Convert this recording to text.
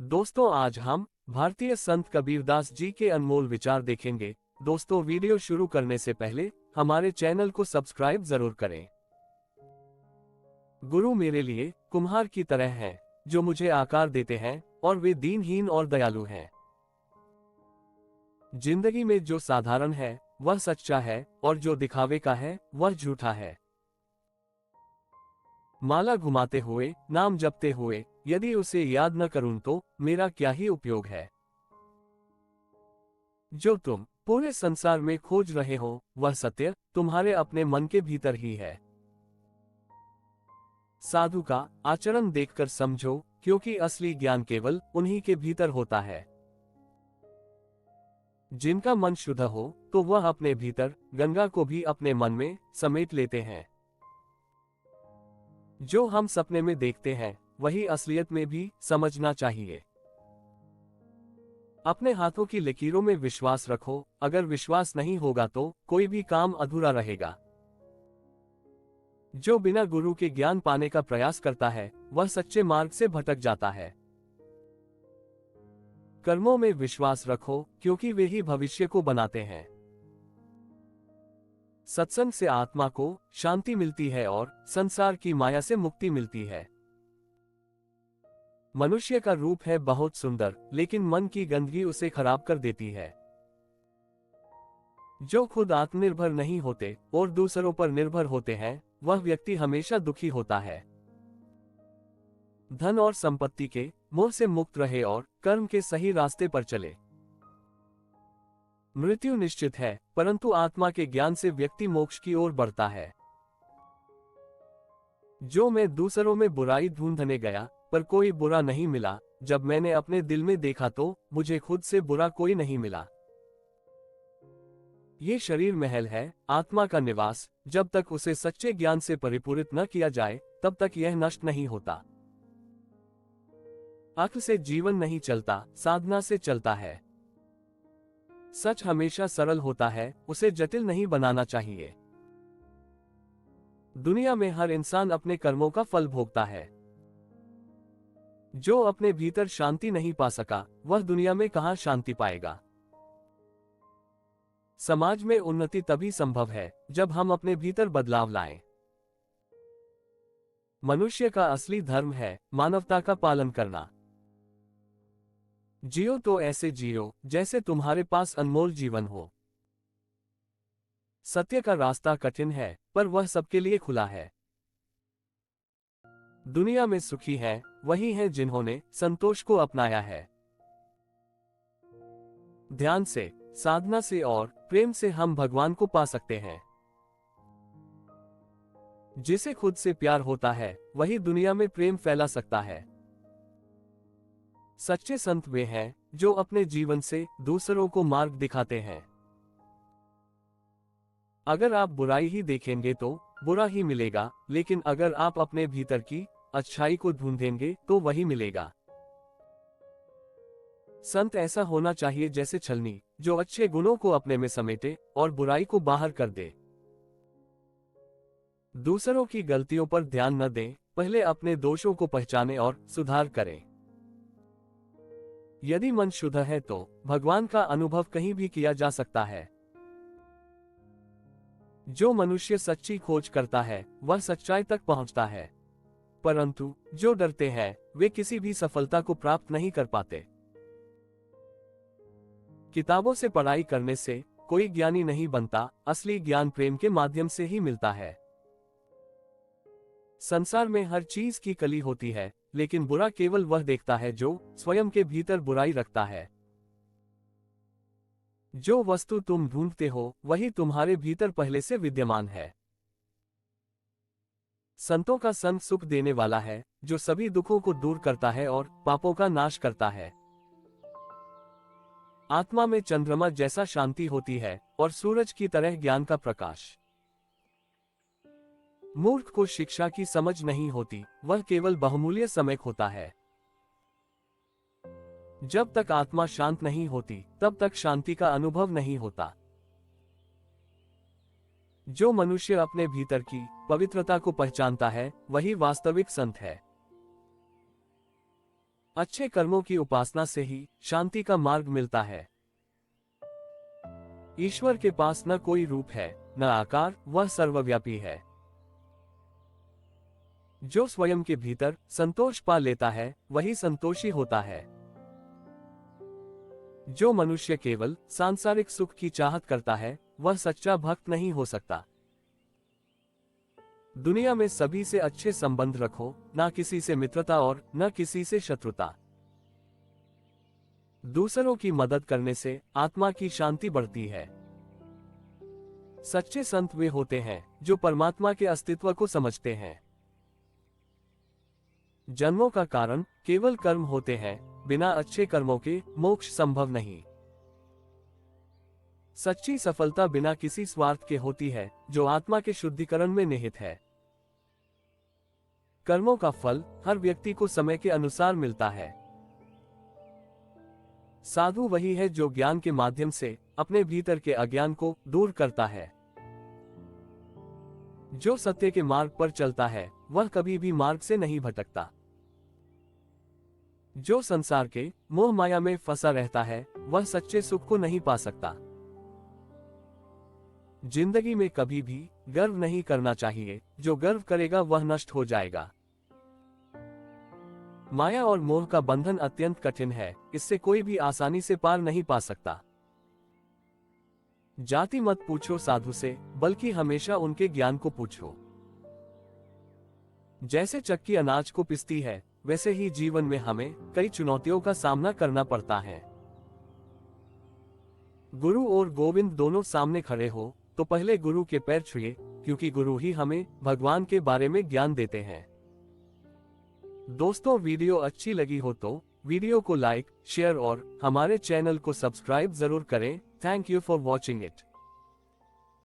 दोस्तों, आज हम भारतीय संत कबीरदास जी के अनमोल विचार देखेंगे। दोस्तों, वीडियो शुरू करने से पहले हमारे चैनल को सब्सक्राइब जरूर करें। गुरु मेरे लिए कुम्हार की तरह हैं, जो मुझे आकार देते हैं और वे दीनहीन और दयालु हैं। जिंदगी में जो साधारण है वह सच्चा है और जो दिखावे का है वह झूठा है। माला घुमाते हुए, नाम जपते हुए यदि उसे याद न करूं तो मेरा क्या ही उपयोग है। जो तुम पूरे संसार में खोज रहे हो वह सत्य तुम्हारे अपने मन के भीतर ही है। साधु का आचरण देखकर समझो, क्योंकि असली ज्ञान केवल उन्हीं के भीतर होता है। जिनका मन शुद्ध हो तो वह अपने भीतर गंगा को भी अपने मन में समेट लेते हैं। जो हम सपने में देखते हैं वही असलियत में भी समझना चाहिए। अपने हाथों की लकीरों में विश्वास रखो। अगर विश्वास नहीं होगा तो कोई भी काम अधूरा रहेगा। जो बिना गुरु के ज्ञान पाने का प्रयास करता है वह सच्चे मार्ग से भटक जाता है। कर्मों में विश्वास रखो, क्योंकि वे ही भविष्य को बनाते हैं। सत्संग से आत्मा को शांति मिलती है और संसार की माया से मुक्ति मिलती है। मनुष्य का रूप है बहुत सुंदर, लेकिन मन की गंदगी उसे खराब कर देती है। जो खुद आत्मनिर्भर नहीं होते और दूसरों पर निर्भर होते हैं वह व्यक्ति हमेशा दुखी होता है। धन और संपत्ति के मोह से मुक्त रहे और कर्म के सही रास्ते पर चले। मृत्यु निश्चित है, परंतु आत्मा के ज्ञान से व्यक्ति मोक्ष की ओर बढ़ता है। जो मैं दूसरों में बुराई ढूंढने गया पर कोई बुरा नहीं मिला, जब मैंने अपने दिल में देखा तो मुझे खुद से बुरा कोई नहीं मिला। ये शरीर महल है, आत्मा का निवास। जब तक उसे सच्चे ज्ञान से परिपूरित न किया जाए तब तक यह नष्ट नहीं होता। अक्ल से जीवन नहीं चलता, साधना से चलता है। सच हमेशा सरल होता है, उसे जटिल नहीं बनाना चाहिए। दुनिया में हर इंसान अपने कर्मों का फल भोगता है। जो अपने भीतर शांति नहीं पा सका वह दुनिया में कहां शांति पाएगा। समाज में उन्नति तभी संभव है जब हम अपने भीतर बदलाव लाएं। मनुष्य का असली धर्म है मानवता का पालन करना। जियो तो ऐसे जियो जैसे तुम्हारे पास अनमोल जीवन हो। सत्य का रास्ता कठिन है पर वह सबके लिए खुला है। दुनिया में सुखी है वही है जिन्होंने संतोष को अपनाया है। ध्यान से, साधना से और प्रेम से हम भगवान को पा सकते हैं। जिसे खुद से प्यार होता है वही दुनिया में प्रेम फैला सकता है। सच्चे संत वे हैं जो अपने जीवन से दूसरों को मार्ग दिखाते हैं। अगर आप बुराई ही देखेंगे तो बुरा ही मिलेगा, लेकिन अगर आप अपने भीतर की अच्छाई को ढूंढेंगे तो वही मिलेगा। संत ऐसा होना चाहिए जैसे छलनी, जो अच्छे गुणों को अपने में समेटे और बुराई को बाहर कर दे। दूसरों की गलतियों पर ध्यान न दें, पहले अपने दोषों को पहचानें और सुधार करें। यदि मन शुद्ध है तो भगवान का अनुभव कहीं भी किया जा सकता है। जो मनुष्य सच्ची खोज करता है वह सच्चाई तक पहुंचता है, परंतु जो डरते हैं वे किसी भी सफलता को प्राप्त नहीं कर पाते। किताबों से पढ़ाई करने से कोई ज्ञानी नहीं बनता, असली ज्ञान प्रेम के माध्यम से ही मिलता है। संसार में हर चीज की कली होती है, लेकिन बुरा केवल वह देखता है जो स्वयं के भीतर बुराई रखता है। जो वस्तु तुम ढूंढते हो वही तुम्हारे भीतर पहले से विद्यमान है। संतों का संग सुख देने वाला है, जो सभी दुखों को दूर करता है और पापों का नाश करता है। आत्मा में चंद्रमा जैसा शांति होती है और सूरज की तरह ज्ञान का प्रकाश। मूर्ख को शिक्षा की समझ नहीं होती, वह केवल बहुमूल्य समय खोता है। जब तक आत्मा शांत नहीं होती तब तक शांति का अनुभव नहीं होता। जो मनुष्य अपने भीतर की पवित्रता को पहचानता है वही वास्तविक संत है। अच्छे कर्मों की उपासना से ही शांति का मार्ग मिलता है। ईश्वर के पास न कोई रूप है, न आकार, वह सर्वव्यापी है। जो स्वयं के भीतर संतोष पा लेता है वही संतोषी होता है। जो मनुष्य केवल सांसारिक सुख की चाहत करता है वह सच्चा भक्त नहीं हो सकता। दुनिया में सभी से अच्छे संबंध रखो, ना किसी से मित्रता और न किसी से शत्रुता। दूसरों की मदद करने से आत्मा की शांति बढ़ती है। सच्चे संत वे होते हैं जो परमात्मा के अस्तित्व को समझते हैं। जन्मों का कारण केवल कर्म होते हैं, बिना अच्छे कर्मों के मोक्ष संभव नहीं। सच्ची सफलता बिना किसी स्वार्थ के होती है, जो आत्मा के शुद्धिकरण में निहित है। कर्मों का फल हर व्यक्ति को समय के अनुसार मिलता है। साधु वही है जो ज्ञान के माध्यम से अपने भीतर के अज्ञान को दूर करता है। जो सत्य के मार्ग पर चलता है वह कभी भी मार्ग से नहीं भटकता। जो संसार के मोह माया में फंसा रहता है वह सच्चे सुख को नहीं पा सकता। जिंदगी में कभी भी गर्व नहीं करना चाहिए, जो गर्व करेगा वह नष्ट हो जाएगा। माया और मोह का बंधन अत्यंत कठिन है, इससे कोई भी आसानी से पार नहीं पा सकता। जाति मत पूछो साधु से, बल्कि हमेशा उनके ज्ञान को पूछो। जैसे चक्की अनाज को पिसती है, वैसे ही जीवन में हमें कई चुनौतियों का सामना करना पड़ता है। गुरु और गोविंद दोनों सामने खड़े हो तो पहले गुरु के पैर छुए, क्योंकि गुरु ही हमें भगवान के बारे में ज्ञान देते हैं। दोस्तों, वीडियो अच्छी लगी हो तो वीडियो को लाइक, शेयर और हमारे चैनल को सब्सक्राइब जरूर करें। Thank you for watching it.